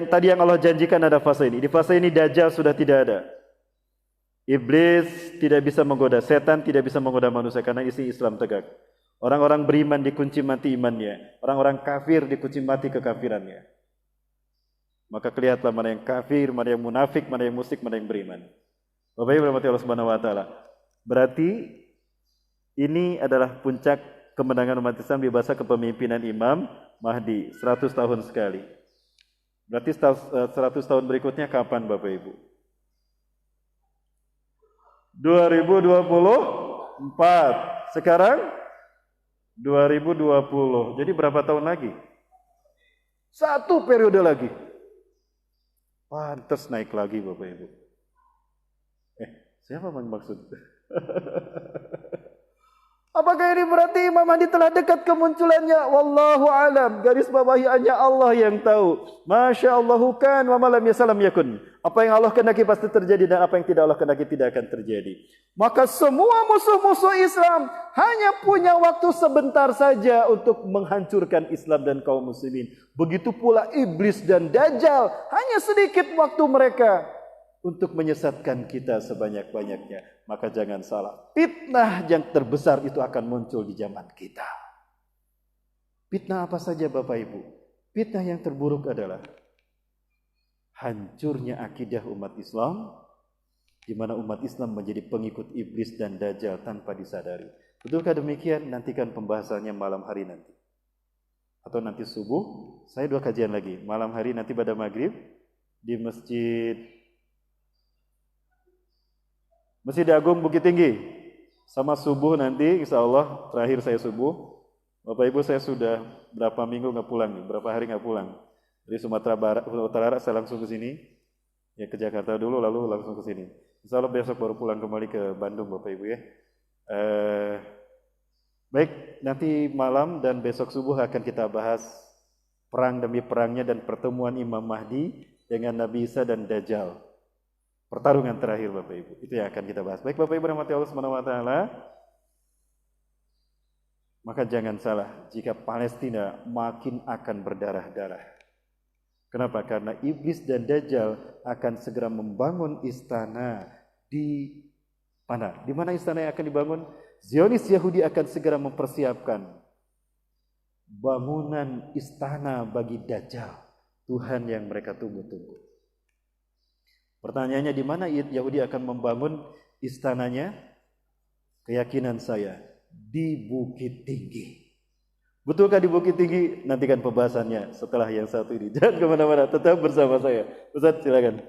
tadi yang Allah janjikan ada fase ini. Di fase ini Dajjal sudah tidak ada. Iblis tidak bisa menggoda, setan tidak bisa menggoda manusia karena isi Islam tegak. Orang-orang beriman dikunci mati imannya, orang-orang kafir dikunci mati kekafirannya. Maka kelihatlah mana yang kafir, mana yang munafik, mana yang musyrik, mana yang beriman. Bapak Ibu rahmati Allah Subhanahu wa taala. Berarti ini adalah puncak kemenangan umat Islam di masa kepemimpinan Imam Mahdi, 100 tahun sekali. Berarti 100 tahun berikutnya kapan Bapak Ibu? 2024. Sekarang 2020. Jadi berapa tahun lagi? 1 periode lagi. Pantas naik lagi Bapak Ibu. Siapa yang maksud? Apakah ini berarti Imam Mahdi telah dekat kemunculannya? Wallahu alam. Garis bawahi hanya Allah yang tahu. Masya Allahu kan wa malam yasalam yakun. Apa yang Allah kehendaki pasti terjadi, dan apa yang tidak Allah kehendaki tidak akan terjadi. Maka semua musuh-musuh Islam hanya punya waktu sebentar saja untuk menghancurkan Islam dan kaum muslimin. Begitu pula iblis dan Dajjal, hanya sedikit waktu mereka untuk menyesatkan kita sebanyak-banyaknya. Maka jangan salah, fitnah yang terbesar itu akan muncul di zaman kita. Fitnah apa saja Bapak Ibu? Fitnah yang terburuk adalah hancurnya akidah umat Islam, di mana umat Islam menjadi pengikut iblis dan Dajjal tanpa disadari. Betulkah demikian? Nantikan pembahasannya malam hari nanti. Atau nanti subuh, saya 2 kajian lagi. Malam hari nanti pada maghrib di Masjid Agung Bukit Tinggi. Sama subuh nanti, insya Allah terakhir saya subuh. Bapak Ibu, saya sudah berapa minggu nggak pulang nih, berapa hari nggak pulang. Dari Sumatera Barat, Utara saya langsung ke sini. Ya ke Jakarta dulu, lalu langsung ke sini. Insya Allah besok baru pulang kembali ke Bandung Bapak Ibu ya. Baik, nanti malam dan besok subuh akan kita bahas perang demi perangnya dan pertemuan Imam Mahdi dengan Nabi Isa dan Dajjal. Pertarungan terakhir Bapak Ibu, itu yang akan kita bahas. Baik Bapak Ibu rahmati Allah Subhanahu wa taala. Maka jangan salah jika Palestina makin akan berdarah-darah. Kenapa? Karena iblis dan Dajjal akan segera membangun istana di mana? Di mana istana yang akan dibangun? Zionis Yahudi akan segera mempersiapkan bangunan istana bagi Dajjal, Tuhan yang mereka tunggu-tunggu. Pertanyaannya, di mana Yahudi akan membangun istananya? keyakinan saya di Bukit Tinggi. Betulkah di Bukit Tinggi? Nantikan pembahasannya setelah yang satu ini. Jangan kemana-mana, tetap bersama saya. Ustaz silakan.